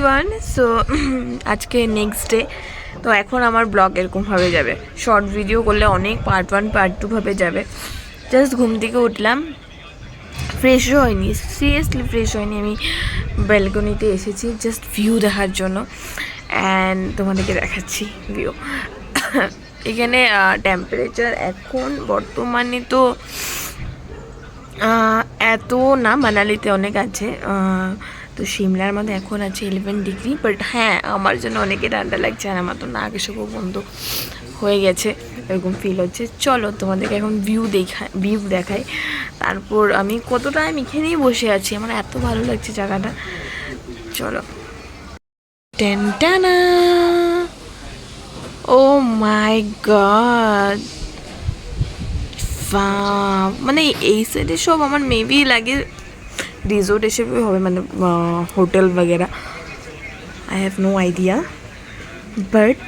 Everyone. So আজকে next day. তো এখন আমার ব্লগ এরকমভাবে যাবে, শর্ট ভিডিও করলে অনেক পার্ট 1 পার্ট 2 ভাবে যাবে। জাস্ট ঘুম থেকে উঠলাম, ফ্রেশও হয়নি, সিরিয়াসলি ফ্রেশ হয়নি। আমি ব্যালকনিতে এসেছি জাস্ট ভিউ দেখার জন্য, অ্যান্ড তোমাদেরকে দেখাচ্ছি ভিউ। এখানে টেম্পারেচার এখন বর্তমানে তো এত না, মানালিতে অনেক আছে, তো সিমলার মধ্যে এখন আছে 11 ডিগ্রি। বাট হ্যাঁ, আমার জন্য অনেকে ঠান্ডা লাগছে, আর আমার তো নাক এসব বন্ধ হয়ে গেছে, এরকম ফিল হচ্ছে। চলো তোমাদেরকে এখন ভিউ দেখাই। তারপর আমি কতটা আমি এখানেই বসে আছি, আমার এত ভালো লাগছে জায়গাটা। চলো। টেনটানা, ও মাই গড, মানে এই সাইডে সব আমার মেবি লাগে রিসোর্ট হিসেবে হবে, মানে হোটেল বগেরা। I have no idea, but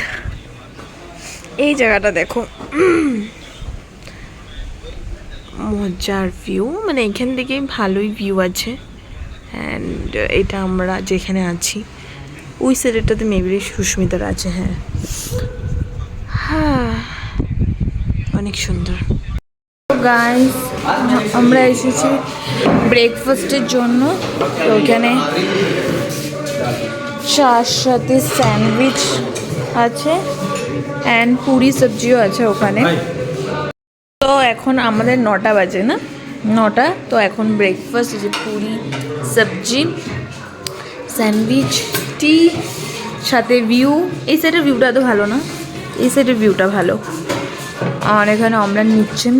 এই জায়গাটা দেখো, মজার ভিউ, মানে এখান থেকে ভালোই ভিউ আছে। অ্যান্ড এটা আমরা যেখানে আছি ওই সাইডটাতে মেবি সুস্মিতার আছে। হ্যাঁ হ্যাঁ, অনেক সুন্দর। গাইস, আমরা এসেছি ব্রেকফাস্টের জন্য। তো ওখানে চার সাথে স্যান্ডউইচ আছে অ্যান্ড পুরি সবজিও আছে ওখানে। তো এখন আমাদের 9টা বাজে, না 9টা। তো এখন ব্রেকফাস্ট, যে পুরি সবজি, স্যান্ডউইচ, টি, সাথে ভিউ। এই সাইডের ভিউটা এত ভালো না, এই সাইডের ভিউটা ভালো। আর এখানে আমরা নিচ্ছেন,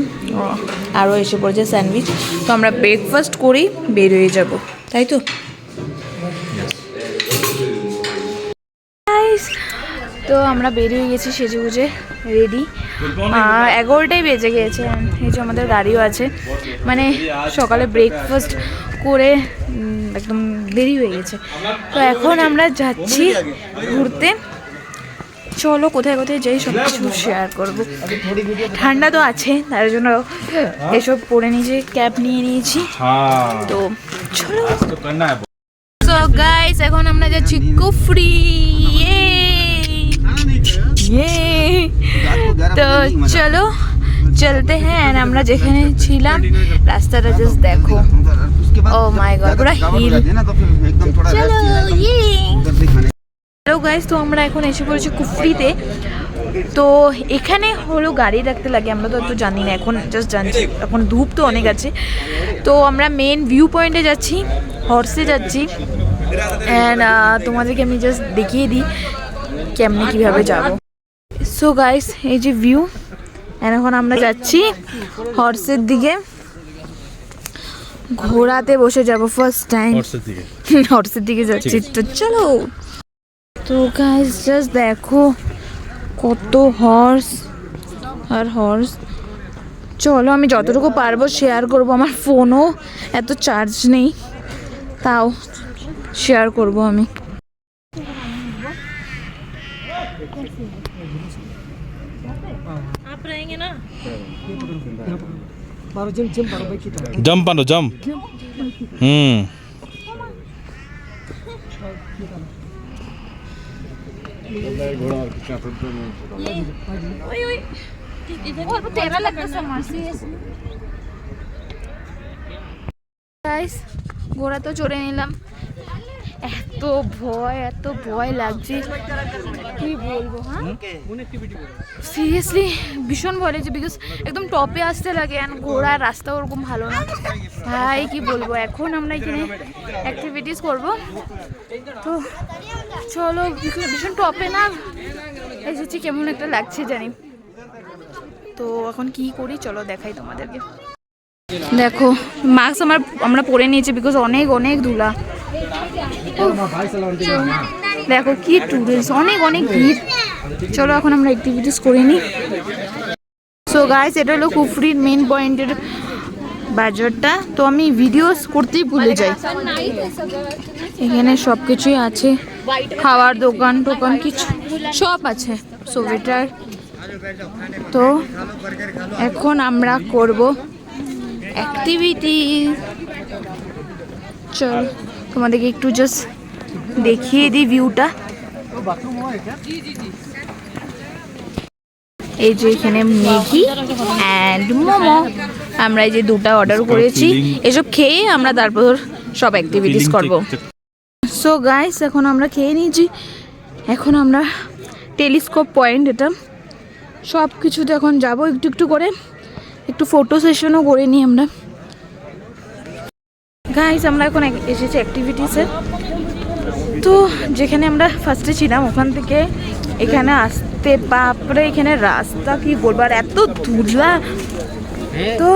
আরও এসে পড়েছে স্যান্ডউইচ। তো আমরা ব্রেকফাস্ট করেই বের হয়ে যাব, তাই তো। তো আমরা বেরিয়ে গেছি সেজে গুজে রেডি। 11টাই বেজে গিয়েছে। এই যে আমাদের গাড়িও আছে, মানে সকালে ব্রেকফাস্ট করে একদম দেরি হয়ে গেছে। তো এখন আমরা যাচ্ছি ঘুরতে। চলো কোথায় কোথায় যাই সব কিছু শেয়ার করবো। ঠান্ডা তো আছে, তার জন্য এসব পরে নিয়েছি, ক্যাব নিয়ে নিয়েছি। তো চলো। সো গাইস, এখন আমরা যাচ্ছি কুফরি। তো চলো চলতে হ্যাঁ। আমরা যেখানে ছিলাম রাস্তাটা জাস্ট দেখো, ও মাই গড, পুরো হিল। চলো। হ্যালো গাইস, তো আমরা এখন এসে পড়েছি কুফরিতে। তো এখানে হলো গাড়ি রাখতে লাগে, আমরা তো একটু জানি না, এখন জাস্ট জানছি। এখন ধূপ তো অনেক আছে। তো আমরা মেন ভিউ পয়েন্টে যাচ্ছি, হর্সে যাচ্ছি। অ্যান্ড তোমাদেরকে আমি জাস্ট দেখিয়ে দিই কেমনি কীভাবে যাব। সো গাইস, এই যে ভিউ। অ্যান্ড এখন আমরা যাচ্ছি হর্সের দিকে, ঘোড়াতে বসে যাব ফার্স্ট টাইম। হর্সের দিকে যাচ্ছি, তো চলো। তো গাইস জাস্ট দেখো কত হর্স আর হর্স। চলো, আমি যতটুকু পারবো শেয়ার করব। আমার ফোনও এত চার্জ নেই, তাও শেয়ার করব আমি। जंप मारो जंप। গাইস, ঘোড়া তো চড়ে নিলাম। এত ভয় লাগছে, কি বলবো। হ্যাঁ, সিরিয়াসলি ভীষণ ভয় লাগছে, বিকজ একদম টপে আসতে লাগে, অ্যান্ড ঘোড়ার রাস্তা ওরকম ভালো না। ভাই কি বলবো। এখন আমরা এখানে অ্যাক্টিভিটিস করব। তো চলো, ভীষণ টপে না এসেছি, কেমন একটা লাগছে জানি। তো এখন কি করি চলো দেখাই তোমাদেরকে। দেখো, মাস্ক আমরা পরে নিয়েছি, বিকজ অনেক অনেক ধুলা। দেখো কি টুরিস্ট, অনেক অনেক ভিড়। চলো এখন আমরা অ্যাক্টিভিটিস করিনি। সো গাইস, এটা হলো কুফরির মেন পয়েন্টের বাজারটা। তো আমি ভিডিওস করতেই ভুলে যাই। এখানে সব কিছুই আছে, খাওয়ার দোকান টোকান কিছু সব আছে, সোয়েটার। তো এখন আমরা করব অ্যাক্টিভিটি। চল তোমাদেরকে একটু জাস্ট দেখিয়ে দিই ভিউটা। এই যে এখানে ম্যাগি অ্যান্ড মোমো, আমরা এই যে দুটো অর্ডার করেছি। এসব খেয়ে আমরা তারপর সব অ্যাক্টিভিটিস করব। সো গাইস, এখন আমরা খেয়ে নিয়েছি। এখন আমরা টেলিস্কোপ পয়েন্ট, এটা সব কিছুতে এখন যাব একটু একটু করে, একটু ফটো সেশনও করে নিই আমরা। গাইস, আমরা এখন এসেছি অ্যাক্টিভিটিসে। তো যেখানে আমরা ফার্স্টে ছিলাম ওখান থেকে এখানে আসতে, বাপরে এখানে রাস্তা কি বলবো, আর এত ধুলা। তো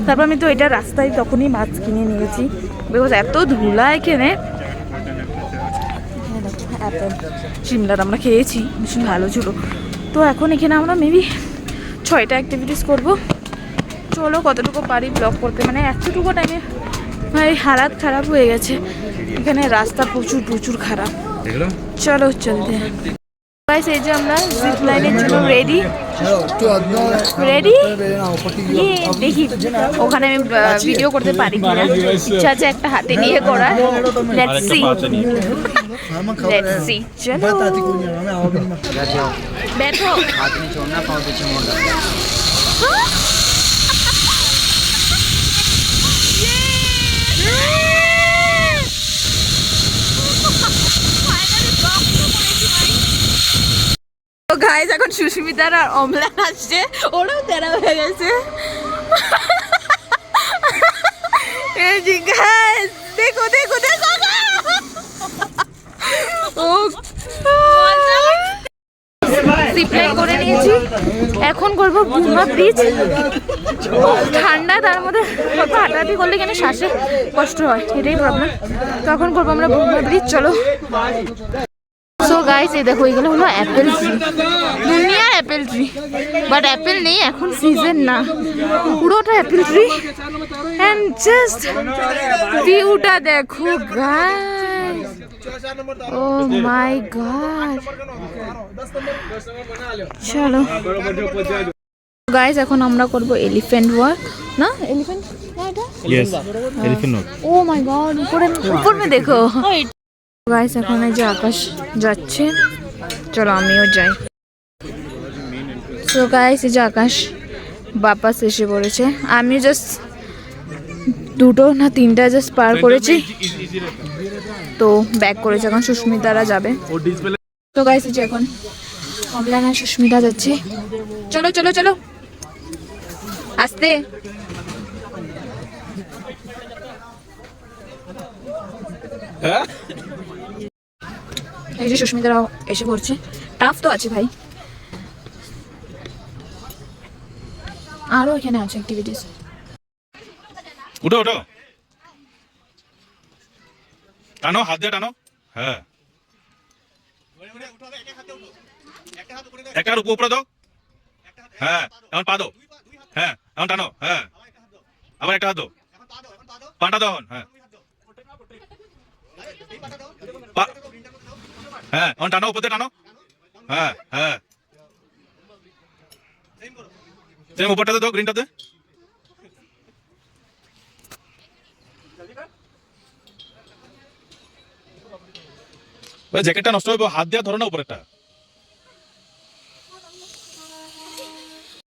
তারপর আমি তো এটা রাস্তায় তখনই মাছ কিনে নিয়েছি, বিকজ এত ধুলা এখানে। অ্যাপেল সিমলার আমরা খেয়েছি, ভীষণ ভালো ছিল। তো এখন এখানে আমরা মেবি 6টা অ্যাক্টিভিটিস করব। চলো কতটুকু পারি ব্লগ করতে, মানে এতটুকু টাইমে ভাই হালাত খারাপ হয়ে গেছে। এখানে রাস্তা প্রচুর প্রচুর খারাপ। চলো চলতে। গাইস, এই যে আমরা জিপ লাইনের জন্য রেডি রেডি। দেখি ওখানে আমি ভিডিও করতে পারি কিনা, ইচ্ছা আছে একটা হাতে নিয়ে করার। Let's see let's see. চলো बैठो। हाथ नहीं छोड़ना, पाँव पीछे मोड़ना। তো গাইস, এখন সুস্মিতার আর অম্লান আসছে, ওরাও তেরা হয়ে গেছে। এই যে গাইস, দেখো দেখো দেখো, ও জিপলাইন করে নিয়েছি। এখন করবো বুমা ব্রিজ। ঠান্ডা, তার মধ্যে হাঁটাহাঁটি করলে কেন শ্বাসে কষ্ট হয়, এটাই প্রবলেম। তো এখন করবো আমরা বুমা ব্রিজ। চলো। সো গাইস, এই দেখো এগুলো হলো অ্যাপেল ট্রি, দুনিয়ার অ্যাপেল ট্রি। বাট অ্যাপেল নেই এখন, সিজন না, পুরোটা অ্যাপেল ট্রি। অ্যান্ড জাস্ট ভিউটা দেখো গাইস, ও মাই গড। চলো গাইস, এখন আমরা করব এলিফ্যান্ট ওয়াক, না এলিফ্যান্ট না এটা, यस এলিফ্যান্ট ওয়াক। ও মাই গড, ऊपर में देखो গাইস। এখন এই যে আকাশ যাচ্ছে, চলো আমিও যাই। তো গাইস, এই যে আকাশ বাপাস এসে পড়েছে। আমি জাস্ট 2টো না 3টা জাস্ট পার করেছি, তো ব্যাক করেছে। এখন সুস্মিতারা যাবে। তো গাইস, এই যে এখন অম্লান আর সুস্মিতা যাচ্ছে। চলো চলো চলো, আস্তে। এই যে সুস্মিতারাও এসে পড়ছে। টাফ তো আছে ভাই, আরো এখানে আছে অ্যাক্টিভিটিস। উঠো উঠো, টানো, হাত দিয়ে টানো। হ্যাঁ, একটা হাত উপরে দাও। হ্যাঁ, এখন পা দাও। হ্যাঁ, এখন টানো। হ্যাঁ, আবার একটা হাত দাও, পাটা দাও। হ্যাঁ হ্যাঁ, এখন টানো, উপরে টানো। হ্যাঁ হ্যাঁ, সেম উপরটাতে দাও, গ্রিনটাতে। জ্যাকেটটা নষ্ট হবে, হাত দেওয়া ধরো না উপরেরটা।